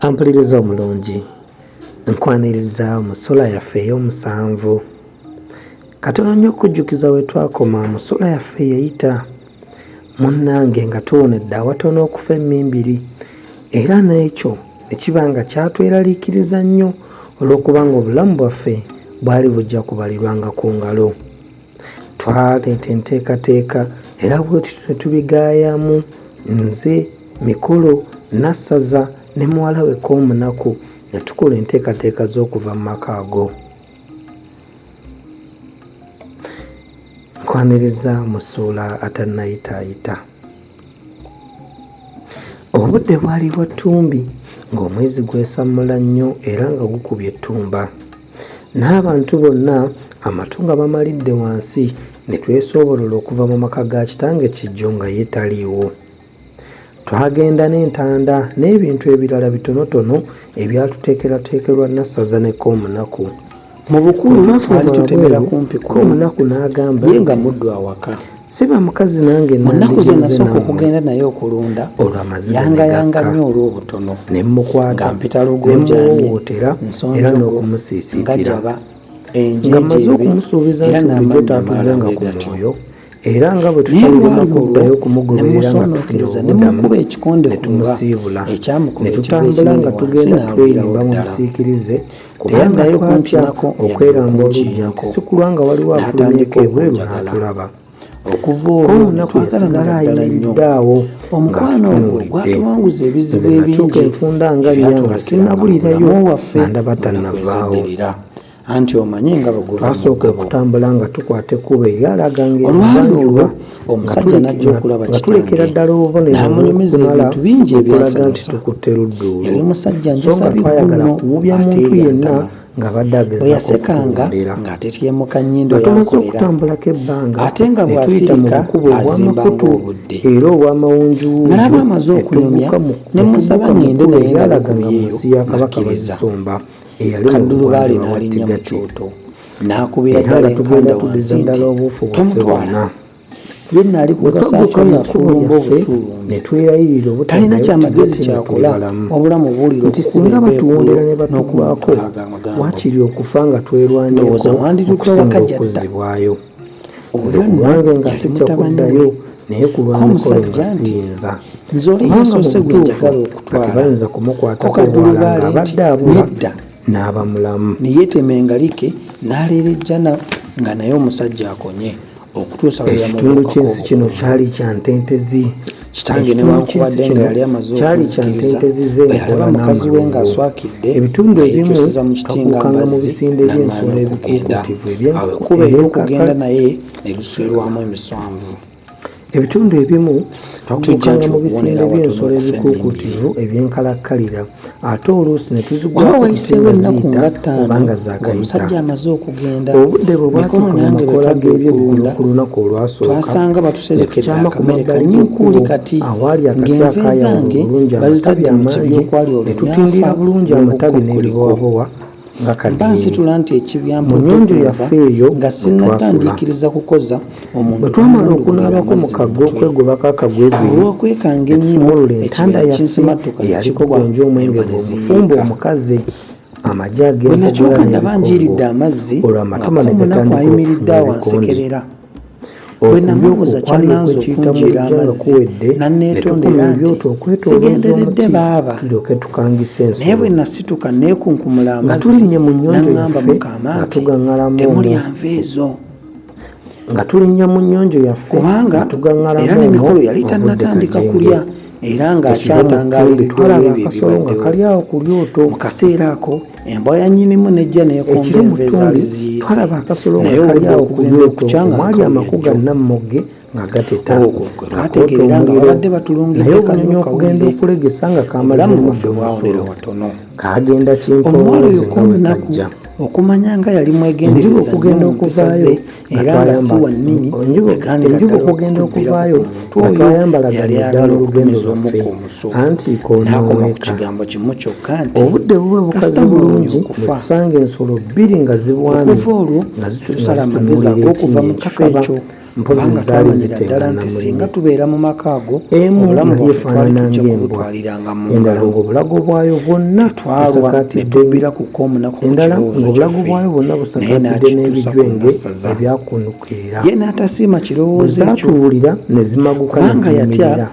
Ampuliriza omulungi, nkwaniriza musula yaffe ey'omusanvu. Katono nnyo okujjukiza we twakoma musula yaffe yayita. Munnange nga tuwonedde awatono okufa emmimbiri, era n'ekyo ne kiba nga kyatweraliikiriza nnyo olw'okubanga obulamu bwaffe bwali bujja kubalirwanga ku ngalo. Twaleeta enteekateeka era bwetyo ne tubigaayamu, nze, Mikolo, Nassaza ne muwala we Koomunaku ne tukola enteekateeka z'okuva mu maka ago. Nkwaniriza musuula atannayitaayita. Obudde bwali bwa ttumbi ng'omwezi gwesammula nnyo era nga gukubye ettumba. N'abantu bonna amatu nga bamalidde wansi ne twesoobolola okuva mu maka ga kitange Kijjo nga ye taliiwo. Twagenda n'entanda n'ebintu ebirala bitonotono ebyatuteekerateekerwa Nassaza ne Koomunaku. Mu bukulu twali tutemera kumpi Koomunaku n'agamba ye nga muddu awaka. siba mukazi nange Mu nnaku ze nasooka okugenda naye okulunda yanga nnyo olw'obutono ne mmukwata nga mpita lugonjamye era n'okumusiisiitira enjeje nga maze okumusuubiza nti bulijjo taatulanga ku mwoyo era nga bwe tutandika kuddayo kumugoberera nga tufiira obuddamu ne tumusiibula ne tutambula nga tugenda tweyimba mu busiikirize kubanga twatya okweramba olujja nti si kulwa nga waliwo afulumyeko ebweru n'atulaba. Koomunaku yasigala ayimiridde awo omukwano ogwo gwatuwanguza ebizibu natuuka enfunda nga lya nga sinnabulirayo nga ndaba tannavaawo. Anti omanyi nga twasooka okutambula nga tukwata ekkubo eryalaga olwalwo omusajja n'ajja okulaba nga tulekera ddala obubonero n'amunyumiza ebintu bingi ebikulaga nti tukutte ludduulu yali musajja so nga twayagala kuwubya muntu yenna ng'abadde yasekanga ng'ate tyemuka nnyindo tumaze okutambulako ebbanga ate nga bw'asirika azimbanga obudde era obw'amawunjuwunju nalaba amaze okunyumya ne musaba ngende naye yalaga nga mu nsi ya Kabaka Bazisumba Kaddulubaale n'alinnya mu kyoto n'akubira ddala enkanda wansi nti tomutwala ye nnaali kugasaako yasuulumba obusuulumbi talina kyamagezi kyakola obulamu buwulira nti singa batuwondera ne batugwako wakiri okufa nga twerwanyeko okusinga okuzzibwayo. Nze kulwange nga sijja kuddayo naye kulwamukolo nga siyinza kati bayinza kumukwatako bwala ng'abadde abula n'aba mulamu. ne yeetema engalike n'aleerejja nga naye omusajja akonye okutuusa ekitundu ky'ensi kino kyali kya ntentezi. kitange newankubadde nga yali amaze okusikiriza bwe yalaba mukazi we ng'aswakidde ebitundu ebimu twakukanga mu bisinde by'ensolo ebikuukutivu ekkubo ery'okugenda naye ne lusulwamu emiswanvu. Ebitundu ebimu twakukanga mu bisinde by'ensolo ebikuukutivu ebyenkalakkalira ate oluusi ne tuzigwako wayiseewo ennaku nga ttaano obanga zaakayita. omusajja amaze okugenda obudde bwe bwatuuka mu makola g'ebyeggulu ku lunaku olwasooka twasanga batuserekedde akamere kannyinkuuli kati ng'enve zange bazitadde mu kibyokwali ne tutindira bulungi amatabi n'ebibowabowa nga bansitula nti mu nnyonjo yaffe eyo nga sinnatandiikiriza kukoza omuntu bwe twamala okunaabako mu kagga okwegobako akagwegweri olw'okwekanga ennyo tusumulula entanda yaffe eyaliko gonja omwengevu omufumbo omukazi amagye ag'enkogola n'ebikongo olwo amatama ne gatandika okufuna ebikonde. Okubyuka okwali okwekiyita mu lujja nga kuwedde ne tukuma ebyoto okwetoolooza omuti tulyoke tukangise ensolo nga tulinnye mu nnyonjo yaffe nga tugaŋŋalamu omwo era ng'akyatangaalira twalaba akasolo nga kali awo ku lyoto. mu kaseera ako embwa ya nnyinimu nejja ekiri mu ttumbi twalaba akasolo nga kali awo ku lyoto omwali amaku ga Nammogge nga gateta naye obunyonyi okugenda okulegesa nga kamaze mudde musolo kagenda kimpoloozi nga bwe kajja. okumanya nga yali mwegendereza okugenda okuvaayo enjuba okugenda okuvaayo nga twayambalagadde ddala olugendo lwaffe anti koonooweeka. kigambo kimu kyokka nti obudde buba bukaze bulungi ne tusanga ensolo bbiri nga zibwamye olwo tusala amagezi ag'okuva mu kifo ekyo mpozi zaali zitengana singa tubeera mu maka ago emu yali efaanana ng'embwa, endala ng'obulago bwayo bwonna busakaatidde endala ng'obulago bwayo bwonna busakaatidde n'ebijwenge ebyakunukirira. ye n'atasiima kirowoozo ekyo zaatuwulira ne zimaguka ne ziyimirira,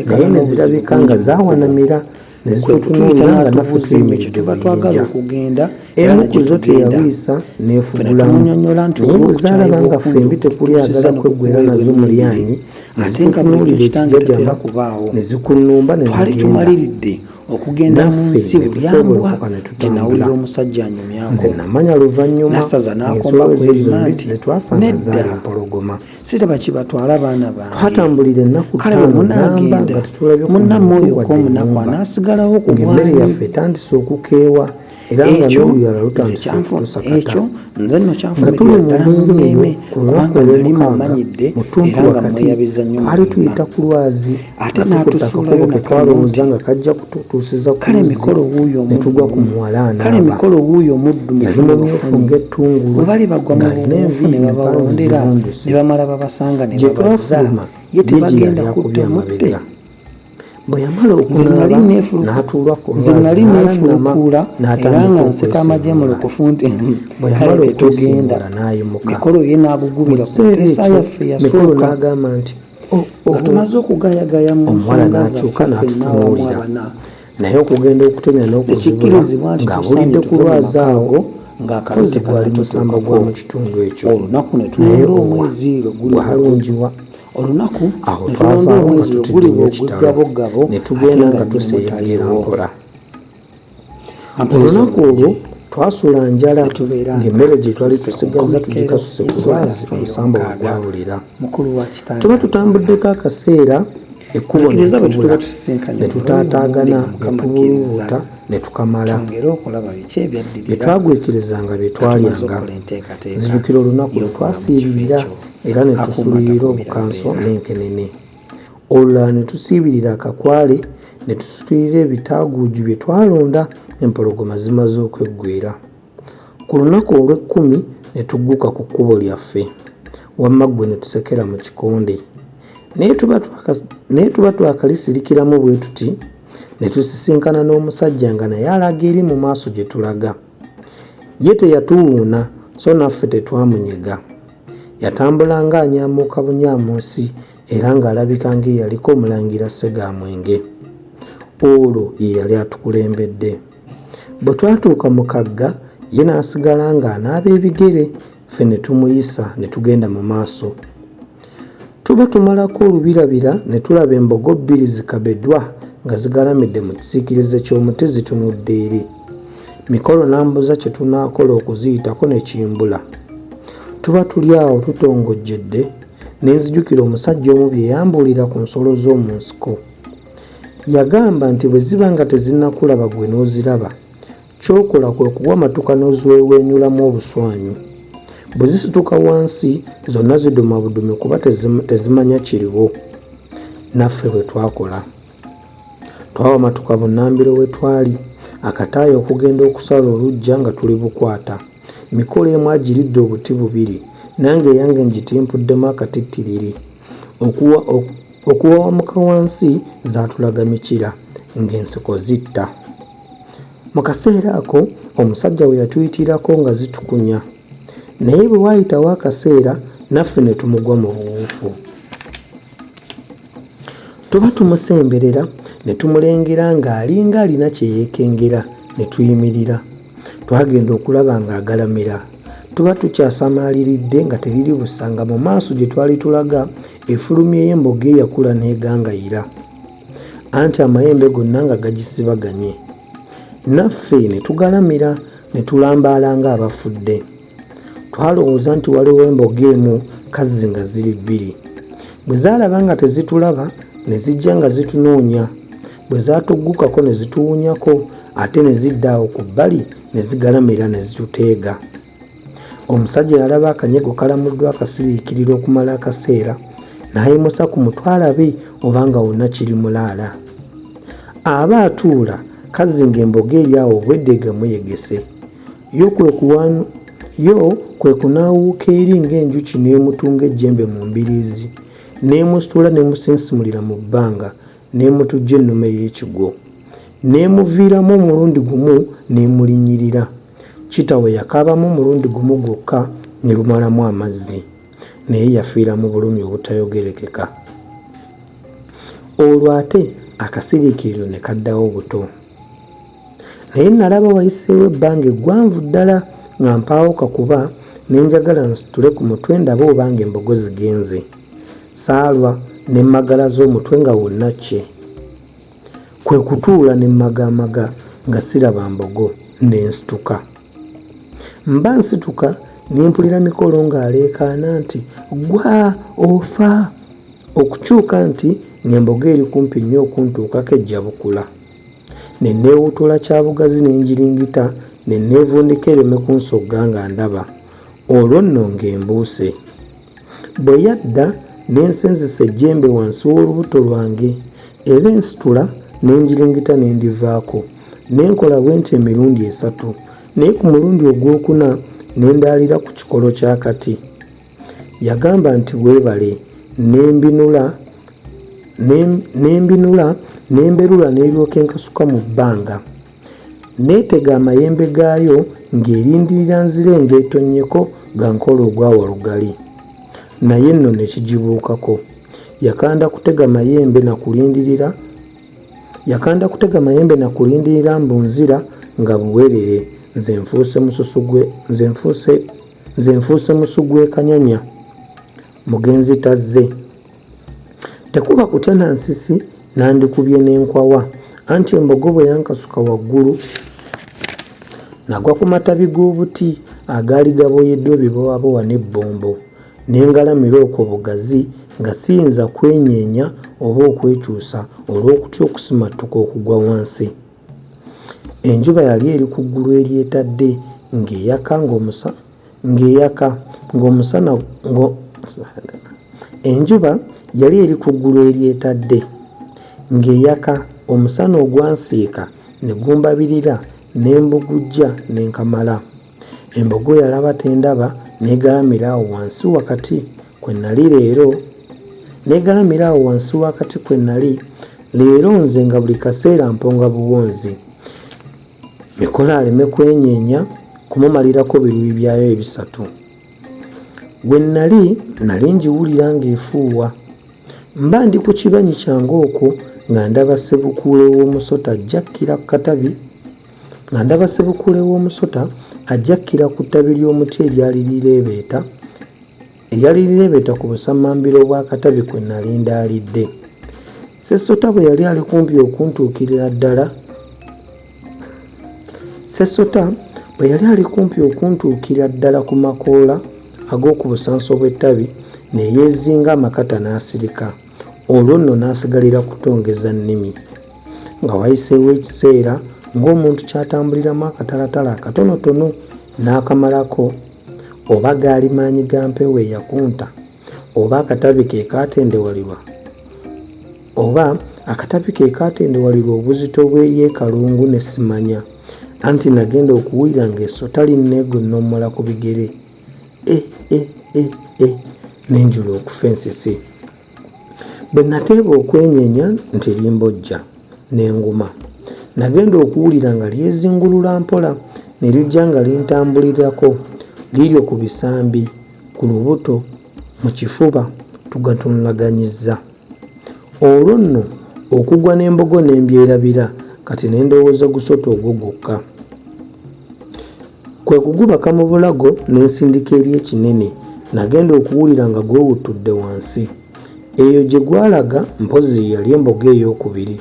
naye ne zirabika nga zaawanamira ne zitutunuulira nga naffe tuyimiridde buyinja. Emu ku zo teyawuyisa n'efugulamu, naye bwe zaalaba nga fembi tekulyagala kweggwera nazo mu lyanyi ne zitutunuulira ekijajama ne zikunnumba ne zigenda. okugenda mu nsi bulyambwa gye nawulira omusajja anyumyako. Nze namanya luvannyuma nasaza n'akomba kwelima nti nedda siraba kibatwala abaana bange. twatambulira ennaku ttaano namba nga tetulabye munnammwe oyo okw'omunaku anaasigalawo ku ng'emmere yaffe etandise okukeewa era nga n'oluyala lutandise okutusakata. nze nno nga tuli mu mbeera eyo ku lunaku olw'omukaaga mu ttuntu wakati twali tuyita ku lwazi ate nga tukutte akakubo ke twalowooza nga kajja kututuusiza ku luzzi ne tugwa ku muwala anaaba. yali mumyufu ng'ettungulu ng'alina enviiri empanvu zirondose. gye twafuluma ye tebagenda kudda amabega. bwe yamala okunaaba n'atuulwa ku lwazi neefuulukuula era nga nseka amagye mu lukufu nti kale tetugenda. Mikolo ye n'agugubira ku nteesa yaffe yasooka n'agamba nti nga tumaze okugayagaya mu nsonga zaffe ffenna awamu abana, naye okugenda okutenya n'okuzibula ng'abulidde ku lwazi awo ng'akaluzi gwali musamba gwa mu kitundu ekyo. olunaku ne tulonda omwezi bwalungiwa olunaku awo twavaawo nga tuteddeyo ekitalo ne tugenda nga tuseeyangira mpola. olunaku olwo twasula njala ng'emmere gye twali tusigaza tugikasuse ku lwazi omusamba we gwawulira. tuba tutambuddeko akaseera ekkubo ne tutaataagana ne tubulubuuta ne tukamala. bye twagwikirizanga bye twalyanga. nzijukira olunaku lwe twasiibirira era ne tusulirira obukanso n'enkenene. olulala ne tusiibirira akakwale ne tusulirira ebitaaguuju bye twalonda empologoma zimaze okweggwera. ku lunaku olw'ekkumi ne tugguka ku kkubo lyaffe, wamma ggwe ne tusekera mu kikonde. naye tuba twakalisirikiramu bwe tuti ne tusisinkana n'omusajja nga naye alaga eri mu maaso gye tulaga. ye teyatuwuuna so naffe tetwamunyega. yatambula ng'anyaamuuka bunyaamuusi era ng'alabika ng'eyaliko omulangira Ssegaamwenge. olwo ye yali atukulembedde. bwe twatuuka mu kagga ye n'asigala ng'anaaba ebigere, ffe ne tumuyisa ne tugenda mu maaso. tuba tumalako olubirabira ne tulaba embogo bbiri zikabeddwa nga zigalamidde mu kisiikirize ky'omuti zitunudde eri. Mikolo n'ambuza kye tunaakola okuziyitako ne kimbula. tuba tuli awo tutongojjedde ne nzijukira omusajja omu bye yambuulira ku nsolo z'omu nsiko. yagamba nti bwe ziba nga tezinnakulaba gwe n'oziraba, ky'okola kwe kuwa matuka n'oziwewenyulamu obuswanyu. bwe zisituka wansi zonna ziduma budumi kuba tezimanya kiriwo. naffe bwe twakola, twawa matuka bunnambiro we twali akataayi okugenda okusala oluggya nga tuli bukwata. Mikolo emu agiridde obuti bubiri, nange eyange ngitimpuddemu akatittiriri. okuwa wamuka wansi zaatulaga mikira ng'enseko zitta. mu kaseera ako omusajja we yatuyitirako nga zitukunya, naye bwe waayitawo akaseera naffe ne tumugwa mu buwuufu. tuba tumusemberera ne tumulengera ng'alinga alina kye yeekengera ne tuyimirira. twagenda okulaba ng'agalamira. tuba tukyasamaaliridde nga teriri busanga mu maaso gye twali tulaga efulumye y'emboga eyakula n'egangayira, anti amayembe gonna nga gagisibaganye. naffe ne tugalamira ne tulambaala ng'abafudde. twalowooza nti waliwo emboga emu kazzi nga ziri bbiri. bwe zaalaba nga tezitulaba ne zijja nga zitunoonya. bwe zaatuggukako ne zituwunyako ate ne zidda awo ku bbali ne zigalamira ne zituteega. omusajja yalaba akanyego kalamuddwa akasiriikirira okumala akaseera, n'ayimusa ku mutwe alabe obanga wonna kiri mulaala. aba atuula kazzi ng'emboga eri awo obwedde gamuyegese. yo kwe kunaawuuka eri ng'enjuki n'emutunga ejjembe mu mbiriizi n'emusitula n'emusinsimulira mu bbanga n'emutujja ennume y'ekigwo n'emuviiramu omulundi gumu n'emulinnyirira. Kitaawe yakaabamu omulundi gumu gwokka ne lumalamu amazzi naye yafiira mu bulumi obutayogerekeka. Olwo ate akasiriikiriro ne kaddawo buto. Naye nalaba wayiseewo ebbanga eggwanvu ddala nga mpaawo kakuba ne njagala nsitule ku mutwe ndabe obanga embogo zigenze. Saalwa ne mmagala z'omutwe nga wonna kye. Kwe kutuula ne mmagaamaga nga siraba mbogo ne nsituka. Mba nsituka ne mpulira Mikolo ng'aleekaana nti gwa ofa. Okukyuka nti ng'embogo eri kumpi nnyo okuntuukako ejja bukula. Ne neewuutula kyabugazi ne ngiringita ne neevundika ereme kunsogga nga ndaba. Olwo nno ng'embuuse. Bwe yadda ne nsenzesa ejjembe wansi w'olubuto lwange era ensitula ne ngiringita ne ndivaako. Ne nkola bwe nti emirundi 3 naye ku mulundi ogwokuna ne ndaalira ku kikolo ky'akati. Yagamba nti weebale n'emberula n'eryoka enkasuka mu bbanga. Neetega amayembe gaayo ng'erindirira nzire ng'etonnyeko ga nkola ogwawa lugali. Naye nno ne kigibuukako. Yakanda kutega mayembe na kulindirira mbunzira nga buwerere nze nfuuse musu gw'ekanyanya mugenzi tazze. Tekuba kutya na nsisi nandikubye n'enkwawa anti embogo bwe yankasuka waggulu nagwa ku matabi g'obuti agaali gaboyeddwa ebibowabowa n'ebbombo ne ngalamira okwo bugazi nga siyinza kwenyeenya oba okwekyusa olw'okutya okusimattuka okugwa wansi. Enjuba yali eri ku ggulu eryetadde ng'eyaka omusana ogwansiika ne gumbabirira n'embugujja n'enkamala. Embogo yalaba tendaba n'egalamira awo wansi wakati kwe nali leero nze nga buli kaseera mponga buwonzi. Mikolo aleme kwenyeenya kumumalirako biruyi byayo 3. We nali ngiwulira ng'efuuwa. Mba ndi ku kibanyi kyange okwo nga ndaba Ssebukuule w'omusota ajjakkira ku ttabi ly'omuti eryali lireebeeta ku busammambiro bw'akatabi kwe nali ndaalidde. Ssesota bwe yali ali kumpi okuntuukira ddala ku makoola ag'oku busanso bw'ettabi ne yeezinga amakata n'asirika. Olwo nno n'asigalira kutongeza nnimi. Nga wayiseewo ekiseera ng'omuntu kyatambuliramu akatalatala akatonotono n'akamalako, oba gaali maanyi ga mpewo eyakunta, oba akatabi ke kaatendewalirwa obuzito bw'eryekalungu ne simanya. Anti nagenda okuwulira ng'essota linneegonnomola ku bigere. N'enjula okufa ensisi. Bwe nateeba okwenyeenya nti limbojja n'enguma. Nagenda okuwulira nga lyezingulula mpola ne lijja nga lintambulirako liryo ku bisambi, ku lubuto, mu kifuba tugatunulaganyizza. Olwo nno okugwa n'embogo n'embyerabira kati ne ndowooza gusota ogwo gwokka. Kwe kugubaka mu bulago ne nsindika eri ekinene. Nagenda okuwulira nga gwewuttudde wansi. Eyo gye gwalaga mpozi yali embogo ey'okubiri.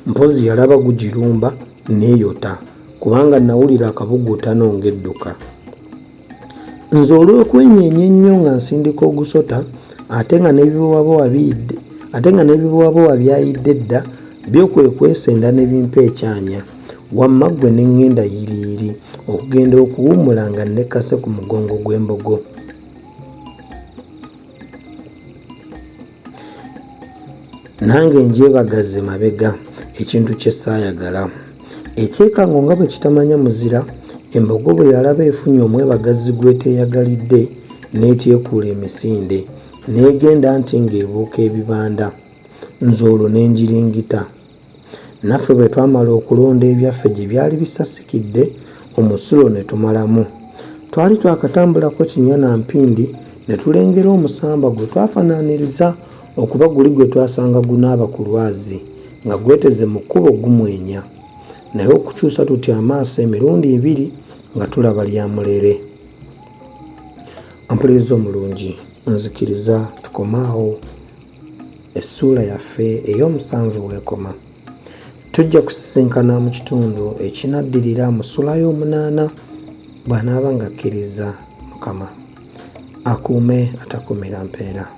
Mpozi yalaba gugirumba n'eyota kubanga nawulira akabuguutano ng'edduka. Nze olw'okwenyeenya ennyo nga nsindika ogusota ate nga n'ebibowabowa byayidde dda byo kwe kwesenda ne bimpa ekyanya. Wamma ggwe ne ŋŋenda yiriiri okugenda okuwummula nga nekkase ku mugongo gw'embogo. Nange njeebagazze mabega ekintu kye saayagala. Ekyekango nga bwe kitamanya muzira Embogo bwe yalaba efunye omwebagazi gw'eteeyagalidde n'etyekuula emisinde n'egenda nti ng'ebuuka ebibanda. Nze olwo ne ngiringita. Naffe bwe twamala okulonda ebyaffe gye byali bisasikidde, omusulo ne tumalamu. Twali twakatambulako Kinyana Mpindi ne tulengera omusamba gwe twafaanaaniriza okuba guli gwe twasanga gunaaba ku lwazi nga gweteze mu kkubo gumwenya, naye okukyusa tutya amaaso emirundi ebiri nga tulaba lya mulere. Mpuliriza omulungi, nzikiriza tukomaawo essuula yaffe ey'omusanvu w'ekoma. Tujja kusisinkana mu kitundu ekinaddirira mu ssula y'omunaana bw'anaaba ng'akkiriza Mukama. Akuume atakuumira mpeera.